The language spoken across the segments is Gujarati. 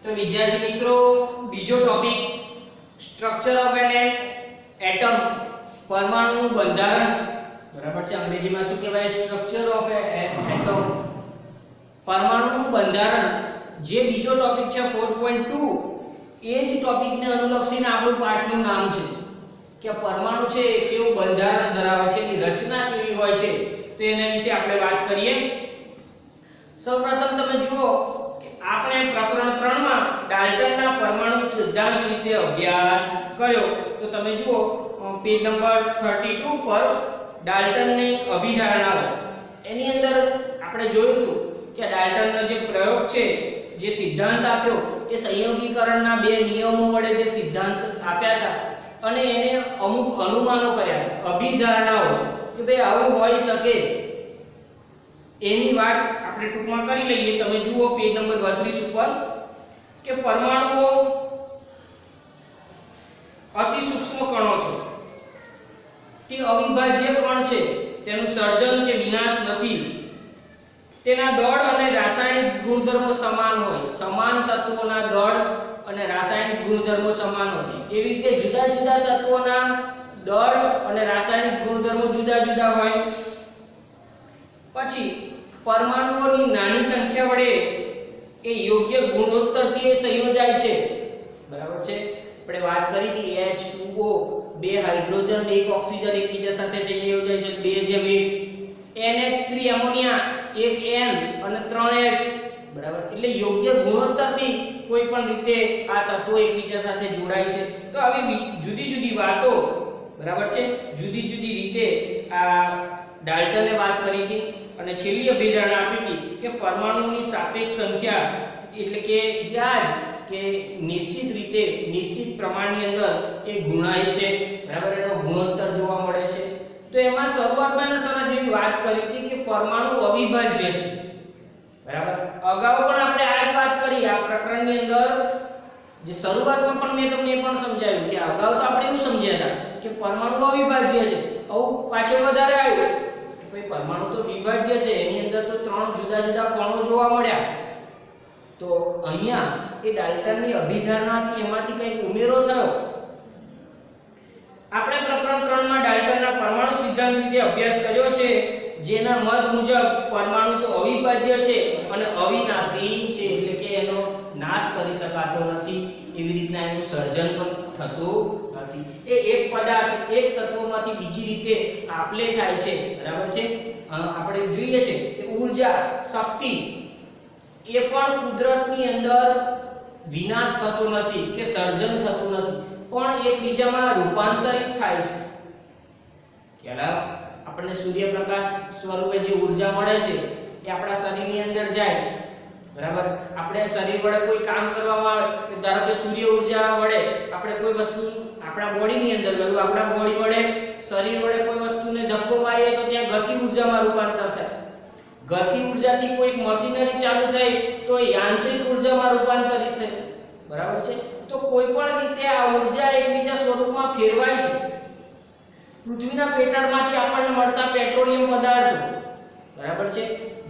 તો વિદ્યાર્થી મિત્રો બીજો topic structure of an atom પરમાણુનું બંધારણ બરાબર છે અંગ્રેજીમાં શું કહેવાય સ્ટ્રક્ચર ઓફ એટમ પરમાણુનું બંધારણ જે બીજો ટોપિક છે 4.2 એ જ ટોપિકને અનુલક્ષીને આપણું પાઠનું નામ છે કે પરમાણુ છે એ કેવું બંધારણ ધરાવે છે એની રચના કેવી હોય છે તો એના વિશે આપણે વાત કરીએ સૌપ્રથમ તમે જુઓ આપણે પ્રકરણ 3 માં ડાલ્ટનના પરમાણુ સિદ્ધાંત વિશે અભ્યાસ કર્યો તો તમે જુઓ પેજ નંબર 32 પર ડાલ્ટનની અભિધારણાઓ એની અંદર આપણે જોયું હતું કે ડાલ્ટનનો જે પ્રયોગ છે જે સિદ્ધાંત આપ્યો એ સંયોગીકરણના બે નિયમો વડે જે સિદ્ધાંત આપ્યા હતા અને એને અમુક અનુમાનો કર્યા અભિધારણાઓ કે ભાઈ આવું હોઈ શકે એની વાત આપણે ટૂંકમાં કરી લઈએ તમે જુઓ પેજ નંબર 32 ઉપર કે પરમાણુઓ અતિ સૂક્ષ્મ કણો છે તે અવિભાજ્ય કણ છે તેનું સર્જન કે વિનાશ નથી તેના દળ અને રાસાયણિક ગુણધર્મો સમાન હોય સમાન તત્વોના દળ અને રાસાયણિક ગુણધર્મો સમાન હોય એવી રીતે જુદા જુદા તત્વોના દળ અને રાસાયણિક ગુણધર્મો જુદા જુદા હોય પછી પરમાણુઓની નાની સંખ્યા વડે એ યોગ્ય ગુણોત્તરથી સંયોજાય છે બરાબર છે આપણે વાત કરી હતી H2O બે હાઇડ્રોજન અને એક ઓક્સિજન એકબીજા સાથે સંયોજાય છે 2:1 NH3 એમોનિયા 1N અને 3H બરાબર એટલે યોગ્ય ગુણોત્તરથી કોઈ પણ રીતે આ તત્વો એકબીજા સાથે જોડાય છે તો આવી જુદી જુદી વાતો બરાબર છે જુદી જુદી રીતે આ ડાલ્ટને વાત કરી હતી અને છેલ્લી અભિધારણા આપી હતી કે પરમાણુની સાપેક્ષ સંખ્યા એટલે કે જ્યાં કે નિશ્ચિત રીતે નિશ્ચિત પ્રમાણની અંદર એ ગુણાય છે બરાબર એનો ગુણોત્તર જોવા મળે છે તો એમાં શરૂઆતમાં સરસ એવી વાત કરી હતી કે પરમાણુ અવિભાજ્ય છે બરાબર અગાઉ પણ આપણે આ જ વાત કરી આ પ્રકરણની અંદર જે શરૂઆતમાં પણ મેં તમને એ પણ સમજાવ્યું કે અગાઉ તો આપણે એવું સમજ્યા હતા કે પરમાણુ અવિભાજ્ય છે આવું પાછળ વધારે આવ્યું ભાઈ પરમાણુ તો વિભાજ્ય છે એની અંદર તો ત્રણ જુદા જુદા કણો જોવા મળ્યા તો અહીંયા એ ડાલ્ટનની અભિધારણાથી એમાંથી કંઈક ઉમેરો થયો આપણે પ્રકરણ 3 માં ડાલ્ટનના પરમાણુ સિદ્ધાંત વિશે અભ્યાસ કર્યો છે જેના મત મુજબ પરમાણુ તો અવિભાજ્ય છે અને અવિનાશી છે એટલે કે એનો નાશ કરી શકાતો નથી એવી રીતના એનું સર્જન પણ થતું નથી એ એક પદાર્થ એક તત્વમાંથી બીજી રીતે આપલે થાય છે બરાબર છે આપણે જોઈએ છે કે ઊર્જા શક્તિ એ પણ કુદરતની અંદર વિનાશ થતો નથી કે સર્જન થતું નથી પણ એકબીજામાં રૂપાંતરિત થાય છે કેલા આપણને સૂર્યપ્રકાશ સ્વરૂપે જે ઊર્જા મળે છે એ આપણા શરીરની અંદર જાય બરાબર આપણે શરીર વડે કોઈ કામ કરવામાં આવે તો ધારો કે સૂર્ય ઊર્જા વડે આપણે કોઈ વસ્તુ આપણા બોડીની અંદર ગયું આપણા બોડી વડે શરીર વડે કોઈ વસ્તુને ધક્કો મારીએ તો ત્યાં ગતિ ઊર્જામાં રૂપાંતર થાય ગતિ ઊર્જાથી કોઈ મશીનરી ચાલુ થઈ તો યાંત્રિક ઊર્જામાં રૂપાંતરિત થાય બરાબર છે તો કોઈ પણ રીતે આ ઊર્જા એકબીજા સ્વરૂપમાં ફેરવાય છે પૃથ્વીના પેટાળમાંથી આપણને મળતા પેટ્રોલિયમ પદાર્થો બરાબર છે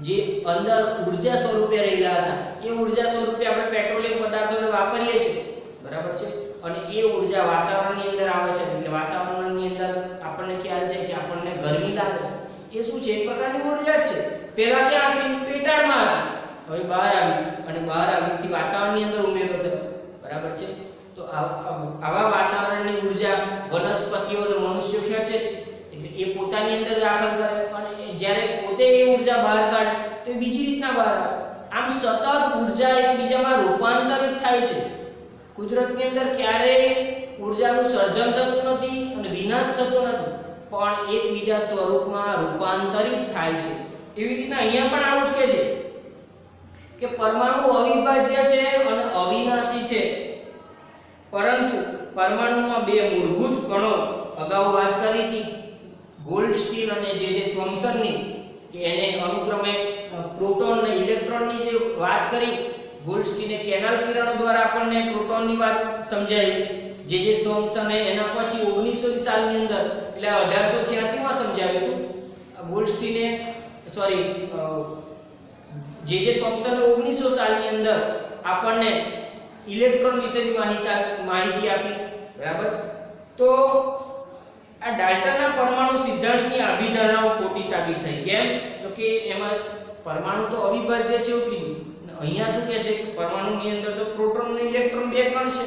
જે અંદર ઊર્જા સ્વરૂપે રહેલા હતા એ ઊર્જા સ્વરૂપે આપણે પેટ્રોલિયમ પદાર્થોને વાપરીએ છીએ બરાબર છે અને એ ઊર્જા વાતાવરણની અંદર આવે છે એટલે વાતાવરણની અંદર આપણને ખ્યાલ છે કે આપણને ગરમી લાગે છે એ શું છે એક પ્રકારની ઊર્જા જ છે પહેલા કે આ પેટાળમાં હતી હવે બહાર આવી અને બહાર આવીથી વાતાવરણની અંદર ઉમેરો થયો બરાબર છે તો આવા વાતાવરણની ઊર્જા વનસ્પતિઓ અને મનુષ્યો ખેંચે છે એટલે એ પોતાની અંદર દાખલ કરે અને જ્યારે પોતે એ ઊર્જા બહાર કાઢે તો એ બીજી રીતના બહાર આવે આમ સતત ઊર્જા એકબીજામાં રૂપાંતરિત થાય છે કુદરતની અંદર ક્યારેય ઊર્જાનું સર્જન થતું નથી અને વિનાશ થતો નથી પણ એકબીજા સ્વરૂપમાં રૂપાંતરિત થાય છે એવી રીતના અહીંયા પણ આવું જ કહે છે કે પરમાણુ અવિભાજ્ય છે અને અવિનાશી છે પરંતુ પરમાણુમાં બે મૂળભૂત કણો અગાઉ વાત કરી હતી ગોલ્ડસ્ટીન અને જે થોમ્સનની કે એને અનુક્રમે પ્રોટોન અને ઇલેક્ટ્રોનની જે વાત કરી ગોલ્ડસ્ટીને કેનાલ કિરણો દ્વારા આપણને પ્રોટોનની વાત સમજાવી જે થોમ્સને એના પછી 1900 સાલની અંદર એટલે 1886 માં સમજાવ્યું હતું ગોલ્ડસ્ટીને સોરી જે થોમ્સન 1900 સાલની અંદર આપણને ઇલેક્ટ્રોન વિશેની માહિતી આપી, બરાબર. તો આ ડાલ્ટનના પરમાણુ સિદ્ધાંતની અભિધારણાઓ ખોટી સાબિત થઈ. કેમ? તો કે એમાં પરમાણુ તો અવિભાજ્ય છે એવું કીધું. અહીંયા શું કહે છે કે પરમાણુની અંદર તો પ્રોટોન અને ઇલેક્ટ્રોન બે કણ છે.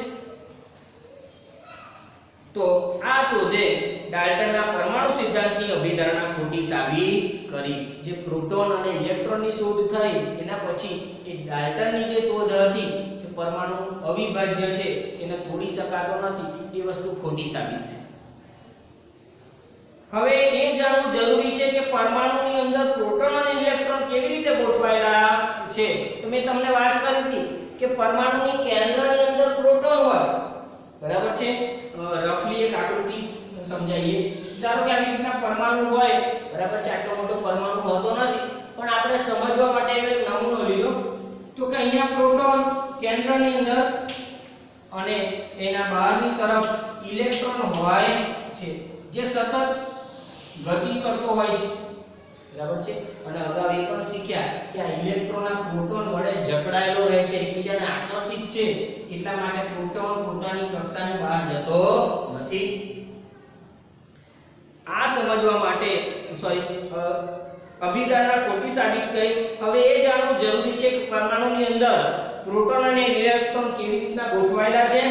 તો આ શોધે ડાલ્ટનના પરમાણુ સિદ્ધાંતની અભિધારણા ખોટી સાબિત કરી. જે પ્રોટોન અને ઇલેક્ટ્રોનની શોધ થઈ એના પછી એ ડાલ્ટનની જે શોધ હતી કે પરમાણુ અવિભાજ્ય છે એને તોડી શકાતો નથી, એ વસ્તુ ખોટી સાબિત થઈ. હવે એ જાણવું જરૂરી છે કે પરમાણુની અંદર પ્રોટોન અને ઇલેક્ટ્રોન કેવી રીતે ગોઠવાયેલા છે. તો મેં તમને વાત કરી હતી કે પરમાણુની કેન્દ્રની અંદર પ્રોટોન હોય, બરાબર છે. રફલી એક આકૃતિ સમજાવીએ. ધારો કે આવી રીતના પરમાણુ હોય, બરાબર છે. આટલો મોટો પરમાણુ હોતો નથી, પણ આપણે સમજવા માટે એક નમૂનો લીધો. તો કે અહીંયા પ્રોટોન કેન્દ્રની અંદર અને એના બહારની તરફ ઇલેક્ટ્રોન હોય છે, જે સતત ગતિ કરતો હોય છે, બરાબર છે. અને અગાઉ એ પણ શીખ્યા કે આ ઇલેક્ટ્રોન આ પ્રોટોન વડે જકડાયેલો રહે છે, એકબીજાને આકર્ષિત છે, એટલા માટે પ્રોટોન પોતાની કક્ષાની બહાર જતો નથી. આ સમજવા માટે અભિધારણા ખોટી સાબિત થઈ. હવે એ જાણવું જરૂરી છે કે પરમાણુની અંદર પ્રોટોન અને ઇલેક્ટ્રોન કેવી રીતના ગોઠવાયેલા છે.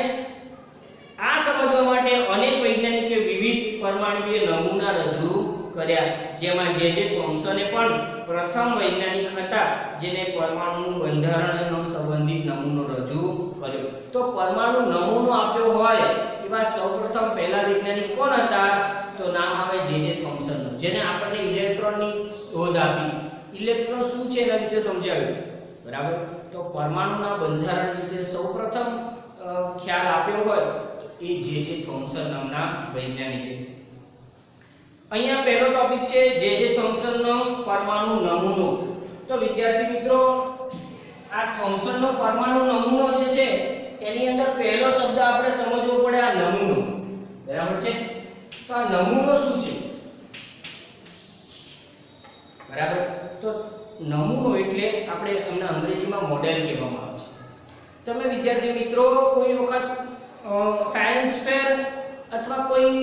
આ સમજવા માટે અનેક વૈજ્ઞાનિકોએ વિવિધ પરમાણુય નમૂના રજૂ કર્યા, જેમાં જે થોમ્સને પણ પ્રથમ વૈજ્ઞાનિક હતા જેને પરમાણુનું બંધારણનો સંબંધિત નમૂનો રજૂ કર્યો. તો પરમાણુ નમૂનો આપ્યો હોય એવા સૌપ્રથમ પહેલા વૈજ્ઞાનિક કોણ હતા? તો નામ આવે જે થોમ્સન, જેને આપણને ઇલેક્ટ્રોનની શોધ આપી. ઇલેક્ટ્રોન શું છે એના વિશે સમજાવ્યું, બરાબર. તો પરમાણુના બંધારણ વિશે સૌપ્રથમ ખ્યાલ આપ્યો હોય એ જે થોમ્સન નામના વૈજ્ઞાનિકે. અહીંયા પહેલો ટોપિક છે જે થોમ્સનનો પરમાણુ નમૂનો. તો વિદ્યાર્થી મિત્રો, આ થોમ્સનનો પરમાણુ નમૂનો જે છે એની અંદર પહેલો શબ્દ આપણે સમજવો પડે, આ નમૂનો, બરાબર છે. તો આ નમૂનો શું છે, બરાબર. તો નમૂનો એટલે આપણે એમના અંગ્રેજીમાં મોડેલ કહેવામાં આવે છે. તમે વિદ્યાર્થી મિત્રો કોઈ વખત સાયન્સ ફેર અથવા કોઈ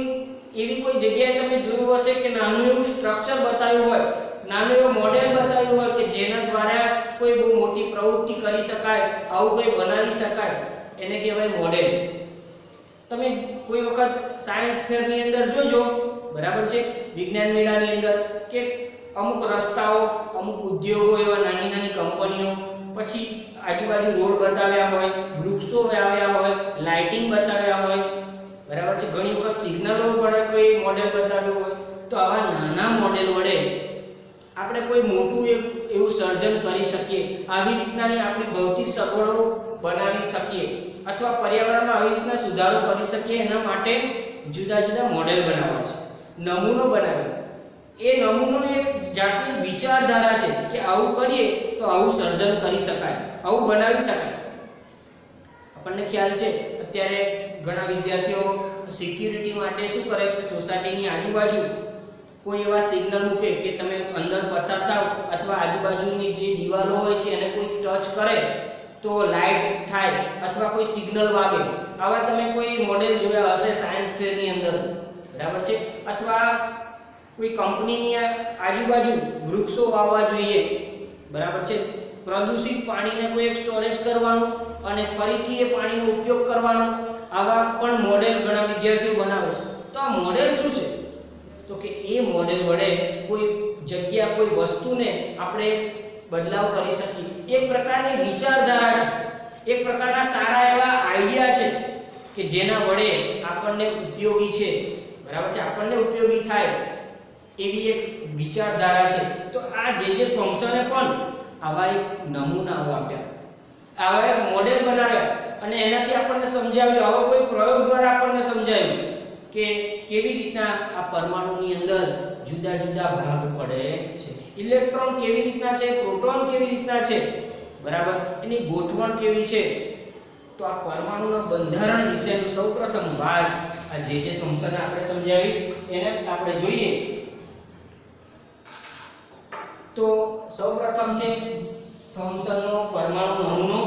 એવી કોઈ જગ્યાએ તમે જોયું હશે કે નાનું એવું સ્ટ્રક્ચર બતાવ્યું હોય, નાનું એવું મોડેલ બતાવ્યું હોય કે જેના દ્વારા કોઈ બહુ મોટી પ્રવૃત્તિ કરી શકાય, આવું કોઈ બનાવી શકાય, એને કહેવાય મોડેલ. તમે કોઈ વખત સાયન્સ ફેરની અંદર જોજો, બરાબર છે, વિજ્ઞાન મેળાની અંદર, કે અમુક રસ્તાઓ, અમુક ઉદ્યોગો, એવા નાની નાની કંપનીઓ, પછી આજુબાજુ રોડ બતાવ્યા હોય, વૃક્ષો વાવ્યા હોય, લાઇટિંગ બતાવ્યા હોય, બરાબર છે. ઘણી વખત સિગ્નલો પણ કોઈ મોડેલ બતાવ્યું હોય. તો આવા નાના મોડેલ વડે આપણે કોઈ મોટું એવું સર્જન કરી શકીએ, આવી રીતનાની આપણી ભૌતિક સગવડો બનાવી શકીએ, અથવા પર્યાવરણમાં આવી રીતના સુધારો કરી શકીએ. એના માટે જુદા જુદા મોડેલ બનાવવા છે, નમૂનો બનાવ્યો. એ નમૂનો એક જાતની વિચારધારા છે કે આવું કરીએ તો આવું સર્જન કરી શકાય, આવું બનાવી શકાય. આપણને ખ્યાલ છે અત્યારે ઘણા વિદ્યાર્થીઓ સિક્યુરિટી માટે શું કરે કે સોસાયટીની આજુબાજુ કોઈ એવા સિગ્નલ મૂકે કે તમે અંદર પસાર થાવ અથવા આજુબાજુની જે દિવાલો હોય છે એને કોઈ ટચ કરે તો લાઇટ થાય અથવા કોઈ સિગ્નલ વાગે. આવા તમે કોઈ મોડેલ જોયા હશે સાયન્સ ફેરની અંદર, બરાબર છે. અથવા કોઈ કંપનીની આજુબાજુ વૃક્ષો વાવવા જોઈએ, બરાબર છે. પ્રદૂષિત પાણીને કોઈ એક સ્ટોરેજ કરવાનું અને ફરીથી એ પાણીનો ઉપયોગ કરવાનો, આવા પણ મોડેલ ઘણા વિદ્યાર્થીઓ બનાવે છે. તો આ મોડેલ શું છે? તો કે એ મોડેલ વડે કોઈ જગ્યા, કોઈ વસ્તુને આપણે બદલાવ કરી શકીએ. એક પ્રકારની વિચારધારા છે, એક પ્રકારના સારા એવા આઈડિયા છે કે જેના વડે આપણને ઉપયોગી છે, બરાબર છે, આપણને ઉપયોગી થાય એવી એક વિચારધારા છે. તો આ જે થોમ્સને પણ આવા એક નમૂનાઓ આપ્યા, આવા એક મોડેલ બનાવ્યા અને એનાથી આપણને સમજાવ્યું, આવો કોઈ પ્રયોગ દ્વારા આપણને સમજાવ્યું કે કેવી રીતના આ પરમાણુની અંદર જુદા જુદા ભાગ પડે છે, ઇલેક્ટ્રોન કેવી રીતના છે, પ્રોટોન કેવી રીતના છે, બરાબર, એની ગોઠવણ કેવી છે. તો આ પરમાણુના બંધારણ વિશેનું સૌપ્રથમ વાત આ જે થોમ્સને આપણે સમજાવી, એને આપણે જોઈએ. તો સૌપ્રથમ છે થોમ્સનનો પરમાણુ નમૂનો.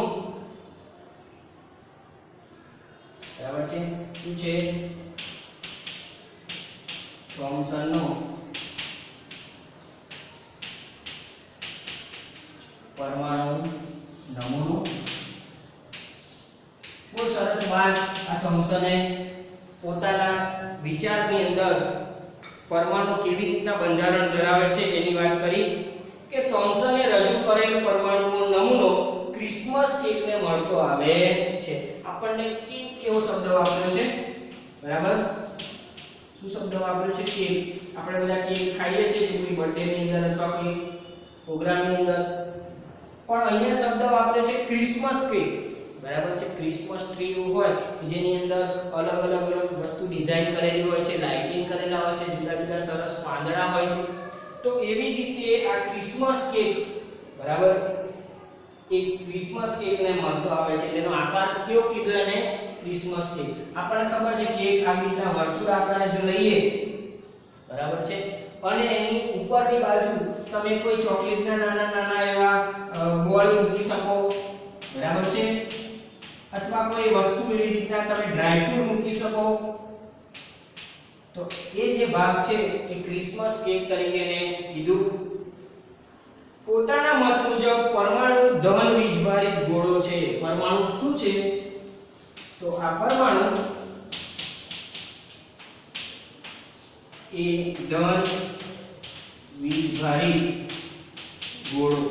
પરમાણુ નમૂનો. બહુ સરસ વાત. આ થોમ્સને પોતાના વિચારની અંદર પરમાણુ કેવી રીતના બંધારણ ધરાવે છે એની વાત કરી કે થોમ્સને રજૂ કરેલ પરમાણુનો નમૂનો ક્રિસમસ કેકને મળતો આવે છે. આપણને કેક એવો શબ્દ વાપર્યો છે, બરાબર? શું શબ્દ વાપર્યો છે? કેક. આપણે બધા કેક ખાઈએ છીએ કોઈ બર્થડે ની અંદર અથવા કોઈ પ્રોગ્રામની અંદર, પણ અહીંયા શબ્દ વાપર્યો છે ક્રિસમસ કેક, બરાબર છે? ક્રિસમસ ટ્રી હોય જેની અંદર અલગ અલગ વસ્તુ ડિઝાઇન કરેલી હોય છે, લાઇટિંગ કરેલા હોય છે, જુદા જુદા સરસ પાંદડા હોય છે. તો એવી રીતે આ ક્રિસમસ કેક, બરાબર, એક ક્રિસમસ કેકને મળતો આવે છે. તેનો આકાર કયો કીધો એને? Christmas cake. આપણને ખબર છે કેક આવી રીતના વર્તુળ આકારે જો લઈએ, બરાબર છે, અને એની ઉપરની બાજુ તમે કોઈ ચોકલેટના નાના નાના એવા બોલ મૂકી શકો, બરાબર છે, અથવા કોઈ વસ્તુ એવી રીતના તમે ડ્રાય ફ્રૂટ મૂકી શકો. તો એ જે ભાગ છે એ ક્રિસમસ કેક તરીકે ને કીધું. પોતાના મત મુજબ પરમાણુ ધન વીજભારિત ગોળો છે. પરમાણુ શું છે? તો આ પરમાણુ એ ધન વીજભારિત ગોળો,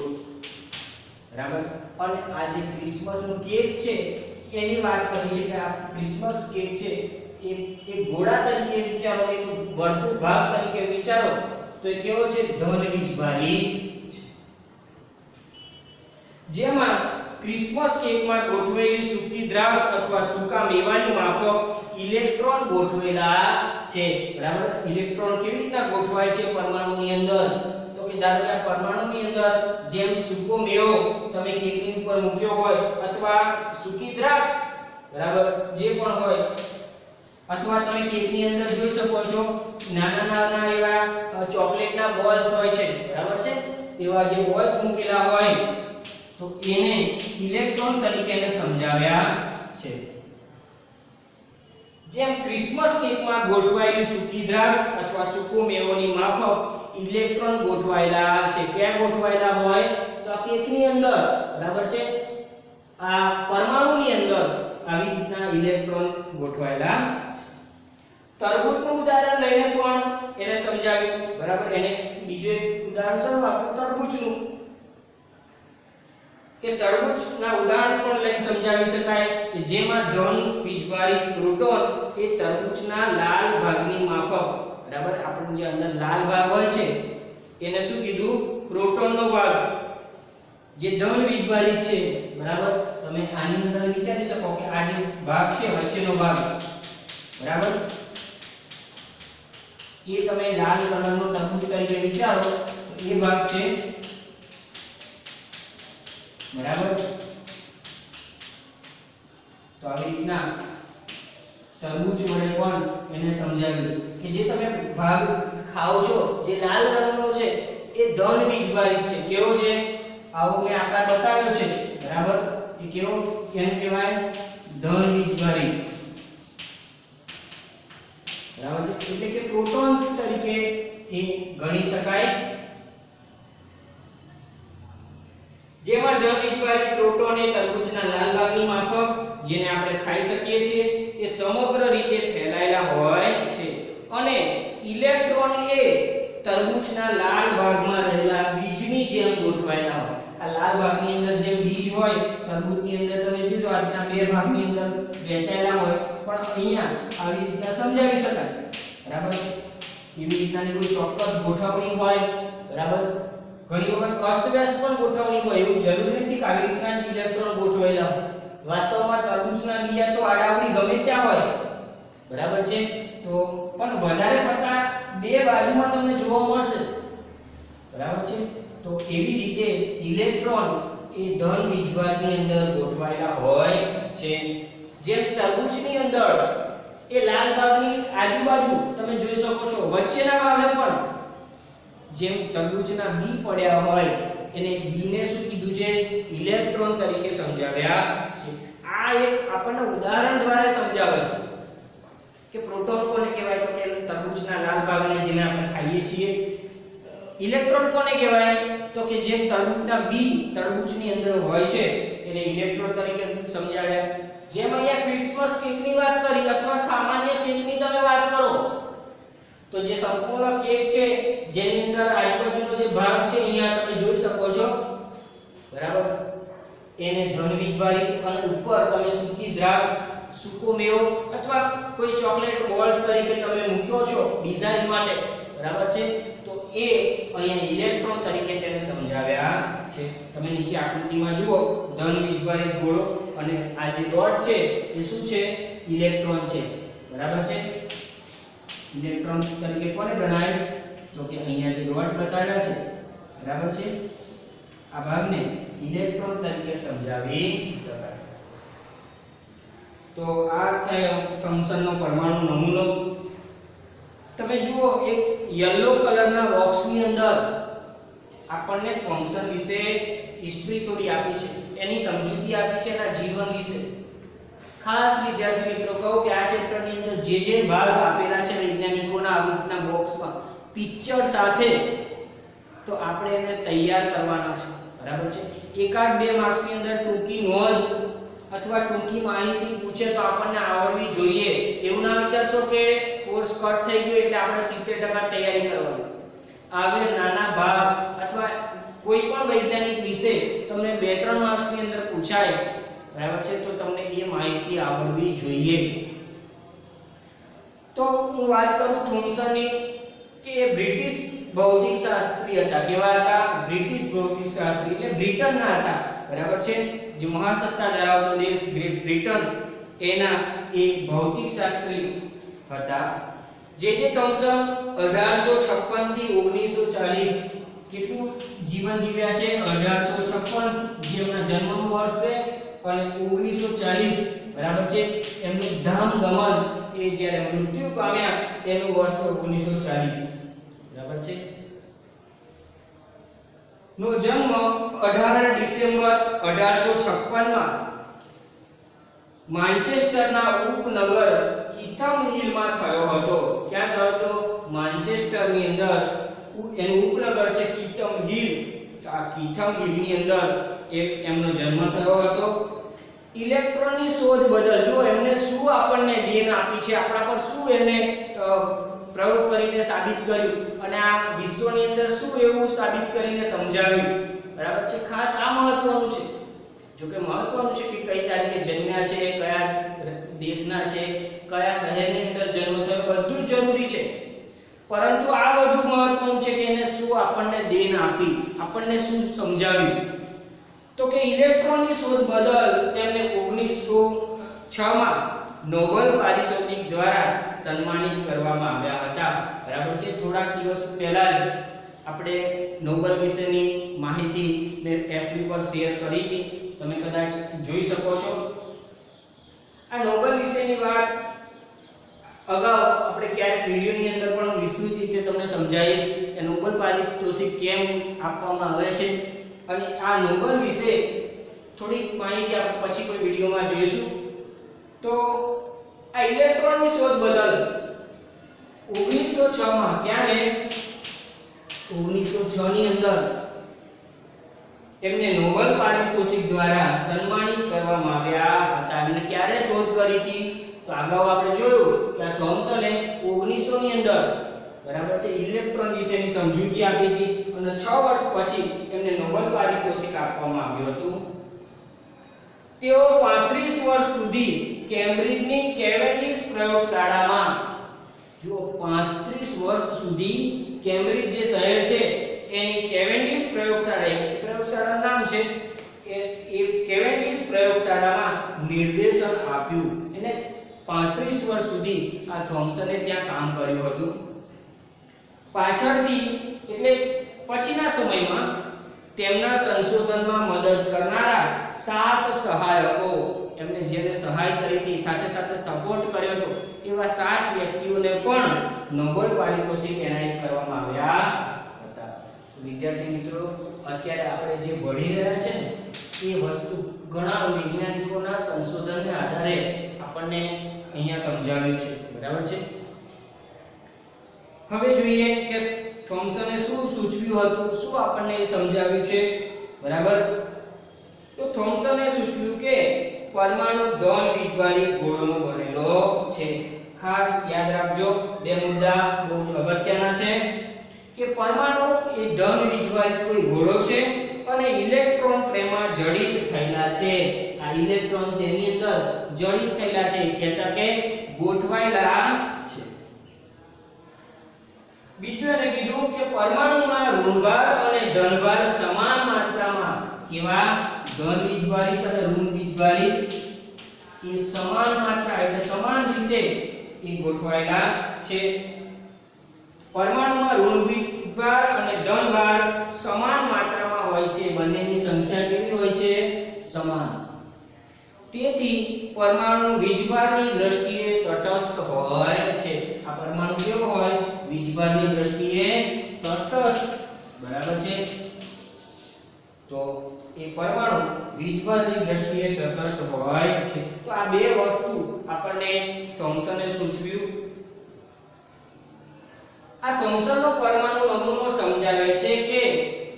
બરાબર. અને આ જે ક્રિસમસ નો કેક છે એની વાત કરી છે કે આ ક્રિસમસ કેક છે એ એક ગોળા તરીકે વિચારો, એક વર્તુળ ભાગ તરીકે વિચારો તો એ કેવો છે? ધન વીજભારિત. જેમાં ક્રિસમસ કેકમાં ગોઠવેલી સૂકી દ્રાક્ષ અથવા સૂકા મેવાની માફક ઇલેક્ટ્રોન ગોઠવેલા છે, બરાબર. ઇલેક્ટ્રોન કેવી રીતના ગોઠવાય છે પરમાણુની અંદર? તો કે ધારો કે આ પરમાણુની અંદર જેમ સૂકો મેવો તમે કેકની ઉપર મૂક્યો હોય અથવા સૂકી દ્રાક્ષ, બરાબર, જે પણ હોય, અથવા તમે કેકની અંદર જોઈ શકો છો નાના નાના એવા ચોકલેટના બોલ્સ હોય છે, બરાબર છે, તેવા જે બોલ્સ મૂકેલા હોય તો એને ઇલેક્ટ્રોન તરીકે સમજાવ્યા છે. જેમ ક્રિસમસ કેકમાં ગોઠવાયેલી સૂકી દ્રાક્ષ અથવા સૂકો મેવોની માફક ઇલેક્ટ્રોન ગોઠવાયેલા છે. ક્યાં ગોઠવાયેલા હોય? તો આ કેકની અંદર, બરાબર છે, આ પરમાણુની અંદર આવી રીતના ઇલેક્ટ્રોન ગોઠવાયેલા છે. તરબૂચનું ઉદાહરણ લઈને પણ એને સમજાવ્યું, બરાબર. એને બીજું એક ઉદાહરણ શું આપ્યું? તરબૂચનું. કે તરબૂચના ઉદાહરણ પણ લઈને સમજાવી શકાય કે જેમાં ધન વીજભારિત પ્રોટોન એ તરબૂચના લાલ ભાગની માફક, બરાબર, આપણો જે અંદર લાલ ભાગ હોય છે એને શું કીધું? પ્રોટોનનો ભાગ, જે ધન વીજભારિત છે, બરાબર. તમે આની અંદર વિચારી શકો કે આ જે ભાગ છે વચ્ચેનો ભાગ, બરાબર, એ તમે લાલ કલરનો તરબૂચ તરીકે વિચારો તો એ ભાગ છે, બરાબર. તો આવી રીતના તરબૂચ વડે પણ એને સમજાવ્યું કે જે તમે ભાગ ખાઓ છો જે લાલ રંગનો છે એ ધન વીજભારિત છે. કેવો છે? આવો મેં આકાર બતાવ્યો છે, બરાબર. એ કેવો? કેને કહેવાય? ધન વીજભારિત, બરાબર છે. એટલે કે પ્રોટોન તરીકે એ ગણી શકાય. જેમાં ધન વીજભારિત પ્રોટોન એ તરબૂચના લાલ ભાગની માફક, જેને આપણે ખાઈ શકીએ છીએ, એ સમગ્ર રીતે ફેલાયેલા હોય છે. અને ઇલેક્ટ્રોન એ તરબૂચના લાલ ભાગમાં રહેલા બીજની જેમ ગોઠવાયેલા હોય. આ લાલ ભાગની અંદર જેમ બીજ હોય, તરબૂચની અંદર તમે જોજો આ રીતના બે ભાગની અંદર વહેંચાયેલા હોય, પણ અહીંયા આવી રીતના સમજાવી શકાય, બરાબર છે. એવી રીતના કોઈ ચોક્કસ ગોઠવણી હોય, બરાબર. ઘણી વખત અસ્તવ્યસ્ત પણ ગોઠવણી હોય, એવું જરૂરી નથી કે આવી રીતના ઇલેક્ટ્રોન ગોઠવાયેલા હોય. વાસ્તવમાં તરબૂચના બીયા તો આડાવડી ગમે ત્યાં હોય, બરાબર છે. તો પણ વધારે પડતા બે બાજુમાં તમને જોવા મળશે, બરાબર છે. તો એવી રીતે ઇલેક્ટ્રોન એ ધન વીજભારની અંદર ગોઠવાયેલા હોય છે. જેમ તરબૂચની અંદર એ લાલ ભાગની આજુબાજુ તમે જોઈ શકો છો, વચ્ચેના ભાગે પણ જેમ તરબૂચના બી પડ્યા હોય એને બીને શું કીધું છે? ઇલેક્ટ્રોન તરીકે સમજાવ્યા છે. આ એક આપણને ઉદાહરણ દ્વારા સમજાવે છે કે પ્રોટોન કોને કહેવાય? તો કે તરબૂચના લાલ ભાગને જેને આપણે ખાઈએ છીએ, ઇલેક્ટ્રોન કોને કહેવાય? તો કે જે તરબૂચના બી તરબૂચની અંદર હોય છે એને ઇલેક્ટ્રોન તરીકે સમજાવ્યા. જેમ અહીંયા ક્રિસમસ કેકની વાત કરી અથવા સામાન્ય કેકની તમે વાત કરો તો જે સંપૂર્ણ કેક છે જેની અંદર આજુબાજુનો જે ભાગ છે અહીંયા તમે જોઈ શકો છો, બરાબર, એને ધન વીજભારિત અને ઉપર તમે સૂકી દ્રાક્ષ, સૂકો મેવો અથવા કોઈ ચોકલેટ બોલ્સ તરીકે તમે મૂક્યો છો ડિઝાઇન માટે, બરાબર છે, તો એ અહીંયા ઇલેક્ટ્રોન તરીકે તેને સમજાવ્યા છે. તમે નીચે આકૃતિમાં જુઓ, ધન વીજભારિત ગોળો અને આ જે ડોટ છે એ શું છે? ઇલેક્ટ્રોન છે, બરાબર છે. ઇલેક્ટ્રોન તરીકે કોને ગણાય? તો કે અહીંયા જે ડોટ બતાવ્યા છે, બરાબર છે, આ ભાગને ઇલેક્ટ્રોન તરીકે સમજાવી શકાય. તો આ થયો થોમ્સનનો પરમાણુ નમૂનો. તમે જુઓ, એક યલો કલરના બોક્સની અંદર આપણને થોમ્સન વિશે હિસ્ટ્રી થોડી આપી છે, એની સમજૂતી આપી છે એના જીવન વિશે. ખાસ વિદ્યાર્થી મિત્રો કહું કે આ ચેપ્ટરની અંદર જે ભાગ આપેલા છે વૈજ્ઞાનિકોના આવી રીતના બોક્સમાં પિક્ચર સાથે, તો આપણે એને તૈયાર કરવાના છે, બરાબર છે. એકાદ બે માર્ક્સની અંદર ટૂંકી નોંધ અથવા ટૂંકી માહિતી પૂછે તો આપણને આવડવી જોઈએ. એવું ના વિચારશો કે કોર્સ કટ થઈ ગયો એટલે આપણે 70% તૈયારી કરવાની. આવે નાના ભાગ અથવા કોઈ પણ વૈજ્ઞાનિક વિશે તમને 2-3 માર્ક્સની અંદર પૂછાય, બરાબર છે, તો તમને એ માહિતી આવડવી જોઈએ. તો હું વાત કરું થોમ્સનની કે એ બ્રિટિશ ભૌતિક શાસ્ત્રી હતા. કેવા હતા? બ્રિટિશ ભૌતિક શાસ્ત્રી, એટલે બ્રિટનના હતા, બરાબર છે. જે મહાસત્તા ધરાવતો દેશ ગ્રેટ બ્રિટન, એના એ ભૌતિક શાસ્ત્રી હતા. જે થોમ્સન 1856 થી 1940 કેટલું જીવન જીવ્યા છે? 1856 જે એમના જન્મનું વર્ષ છે, અને 1940, બરાબર છે, એમનું ધામ ગમન એ જ્યારે મૃત્યુ પામ્યા તેનું વર્ષ 1940, બરાબર છે. નો જન્મ 18 ડિસેમ્બર 1856 માં માન્ચેસ્ટરના ઉપનગર કીથમ હિલમાં થયો હતો. ક્યાં થયો હતો? માન્ચેસ્ટરની અંદર એનું ઉપનગર છે કીથમ હિલ. આ કીથમ હિલની અંદર એમનો જન્મ થયો હતો. ઇલેક્ટ્રોનની શોધ બદલ જો એમને શું આપણને દેન આપી છે, આપણા પર શું એને પ્રયોગ કરીને સાબિત કર્યું, અને આ વિશ્વની અંદર શું એવું સાબિત કરીને સમજાવ્યું, બરાબર છે. ખાસ આ મહત્વનું છે. જો કે મહત્વનું છે કે કઈ તારીખે જન્મ્યા છે, કયા દેશના છે, કયા શહેરની અંદર જન્મ થયો, બધું જ જરૂરી છે. પરંતુ આ બધું મહત્વનું છે કે એને શું આપણને દેન આપી, આપણને શું સમજાવ્યું. તો કે ઇલેક્ટ્રોનની શોધ બદલ તેમને 1906 માં નોબેલ પારિતોષિક દ્વારા સન્માનિત કરવામાં આવ્યા હતા, બરાબર છે. થોડાક દિવસ પહેલા જ આપણે નોબેલ વિશેની માહિતી મેં FB પર શેર કરી હતી, તમે કદાચ જોઈ શકો છો. આ નોબેલ વિશેની વાત અગાઉ આપણે ક્યારેક વિડિયોની અંદર પણ વિસ્તૃત રીતે તમને સમજાવીશ કે નોબેલ પારિતોષિક કેમ આપવામાં આવે છે, અને આ નોબેલ વિશે થોડી માહિતી આપણે પછી કોઈ વિડિયોમાં જોઈશું. તો આ ઇલેક્ટ્રોનની શોધ બદલ 1906 માં ક્યારે 1906 ની અંદર એમને નોબેલ પારિતોષિક દ્વારા સન્માનિત કરવામાં આવ્યા હતા. એમને ક્યારે શોધ કરી હતી? તો અગાઉ આપણે જોયું કે આ થોમ્સને 1900 ની અંદર, બરાબર છે, ઇલેક્ટ્રોન વિશેની સમજૂતી આપી હતી, અને 6 વર્ષ પછી એમને નોબેલ પારિતોષિક આપવામાં આવ્યું હતું. તેઓ 35 વર્ષ સુધી કેમ્બ્રિજની કેવેન્ડિશ પ્રયોગશાળામાં, જો 35 વર્ષ સુધી કેમ્બ્રિજ જે શહેર છે એની કેવેન્ડિશ પ્રયોગશાળાનું નામ છે એ કેવેન્ડિશ પ્રયોગશાળામાં નિર્દેશન આપ્યું. એટલે 35 વર્ષ સુધી આ થોમ્સને ત્યાં કામ કર્યું હતું. પાછળથી એટલે પછીના સમયમાં તેમના સંશોધનમાં મદદ કરનારા 7 સહાયકો, એમને જેને સહાય કરી હતી, સાથે સાથે સપોર્ટ કર્યો હતો, એવા 7 વ્યક્તિઓને પણ નોબેલ પારિતોષિક એનાયત કરવામાં આવ્યા હતા. વિદ્યાર્થી મિત્રો, અત્યારે આપણે જે ભણી રહ્યા છે ને એ વસ્તુ ઘણા વૈજ્ઞાનિકોના સંશોધનને આધારે આપણને અહીંયા સમજાવ્યું છે, બરાબર છે. હવે જોઈએ કે થોમ્સને શું સૂચવ્યું હતું, શું આપણને સમજાવ્યું છે, બરાબર? તો થોમ્સને સૂચવ્યું કે પરમાણુ ધન વીજભારિત ગોળોનો બનેલો છે. ખાસ યાદ રાખજો, બે મુદ્દા બહુ જ અગત્યના છે કે પરમાણુ એ ધન વીજભારિત કોઈ ગોળો છે અને ઇલેક્ટ્રોન તેમાં જડિત થયેલા છે. આ ઇલેક્ટ્રોન તેની અંદર જડિત થયેલા છે, કહેતા કે ગોઠવાયેલા છે. બીજું એને કીધું કે પરમાણુમાં ઋણભાર અને ધનભાર સમાન માત્રામાં, કેવા? ધન વીજભારિત અને ઋણ વીજભારિત એ સમાન માત્રા એટલે સમાન રીતે એ ગોઠવાયેલા છે. પરમાણુમાં ઋણ વીજભાર અને ધનભાર સમાન માત્રામાં હોય છે. બંનેની સંખ્યા કેવી હોય છે? સમાન. તેથી પરમાણુ વીજભારની દ્રષ્ટિએ તટસ્થ હોય છે. આ પરમાણુ કેવો હોય? વીજભારની દ્રષ્ટિએ તટસ્થ, બરાબર છે? તો એ પરમાણુ વીજભારની દ્રષ્ટિએ તટસ્થ હોય છે. તો આ બે વસ્તુ આપણને થોમ્સને સૂચવ્યું. આ થોમ્સનનો પરમાણુ નમૂનો સમજાવે છે કે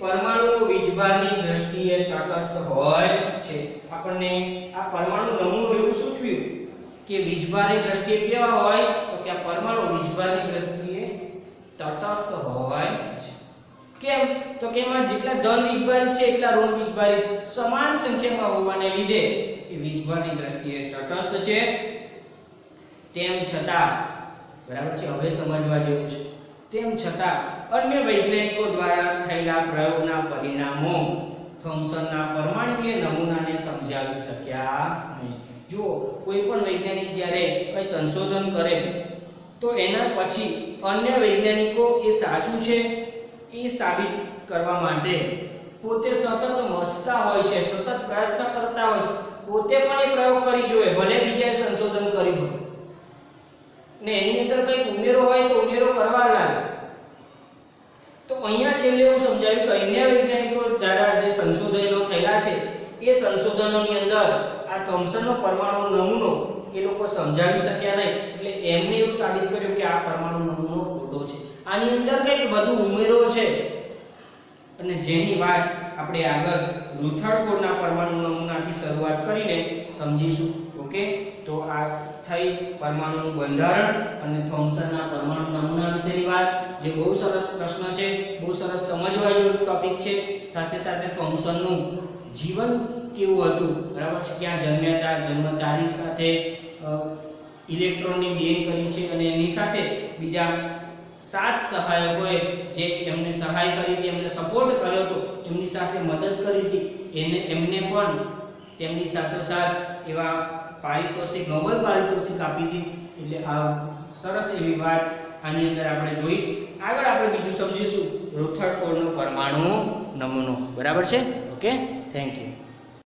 પરમાણુ વીજભારની દ્રષ્ટિએ તટસ્થ હોય છે. આપણને આ પરમાણુ નમૂનો એવું સૂચવ્યું કે વીજભારની દ્રષ્ટિએ કેવા હોય? તો કે આ પરમાણુ વીજભારની દ્રષ્ટિએ તટસ્થ હોય છે. કેમ? તો કે એમાં જેટલા ધન વીજભારિત છે એટલા ઋણ વીજભારિત સમાન સંખ્યામાં હોવાને લીધે એ વીજભારની દ્રષ્ટિએ તટસ્થ છે. તેમ છતાં, બરાબર છે, હવે સમજવા જેવું છે, તેમ છતાં અન્ય વૈજ્ઞાનિકો દ્વારા થયેલા પ્રયોગના પરિણામો થોમ્સનના પરમાણુય નમૂનાને સમજાવી શક્યા નહીં. જો કોઈ પણ વૈજ્ઞાનિક જ્યારે કોઈ સંશોધન કરે તો એના પછી અન્ય વૈજ્ઞાનિકો એ સાચું છે એ સાબિત કરવા માટે પોતે સતત મથતા હોય છે, સતત પ્રયત્ન કરતા હોય છે. પોતે પણ એ પ્રયોગ કરી જોવે, ભલે બીજાએ સંશોધન કર્યું હોય ને એની અંદર કંઈક ઉમેરો હોય તો ઉમેરો કરવા લાગે. તો અહીંયા છેલ્લે એવું સમજાવ્યું કે અન્ય વૈજ્ઞાનિકો દ્વારા જે સંશોધનો થયેલા છે એ સંશોધનોની અંદર આ થોમ્સનનો પરમાણુ નમૂનો એ લોકો સમજાવી શક્યા નહીં. એટલે એમને એવું સાબિત કર્યું કે આ પરમાણુ નમૂનો ખોટો છે, આની અંદર કંઈક વધુ ઉમેરો છે. અને જેની વાત આપણે આગળ રુથરફોર્ડના પરમાણુ નમૂનાથી શરૂઆત કરીને સમજીશું. ઓકે, તો આ થઈ પરમાણુનું બંધારણ અને થોમ્સનના પરમાણુ નમૂના વિશેની વાત, જે બહુ સરસ પ્રશ્ન છે, બહુ સરસ સમજવા જેવો ટોપિક છે. સાથે સાથે થોમ્સનનું જીવન કેવું હતું, બરાબર છે, ક્યાં જન્મ્યા હતા, જન્મ તારીખ સાથે ઇલેક્ટ્રોનની બેન કરી છે અને એની સાથે બીજા 7 સહાયકોએ જે એમને સહાય કરી હતી, એમને સપોર્ટ કર્યો હતો, એમની સાથે મદદ કરી હતી, એમને પણ તેમની સાથોસાથ એવા પારિતોષિક, નોબેલ પારિતોષિક આપી હતી. એટલે આ સરસ એવી વાત આની અંદર આપણે જોઈ. આગળ આપણે બીજું સમજીશું રુથરફોર્ડનો પરમાણુ નમૂનો. બરાબર છે? Okay, thank you.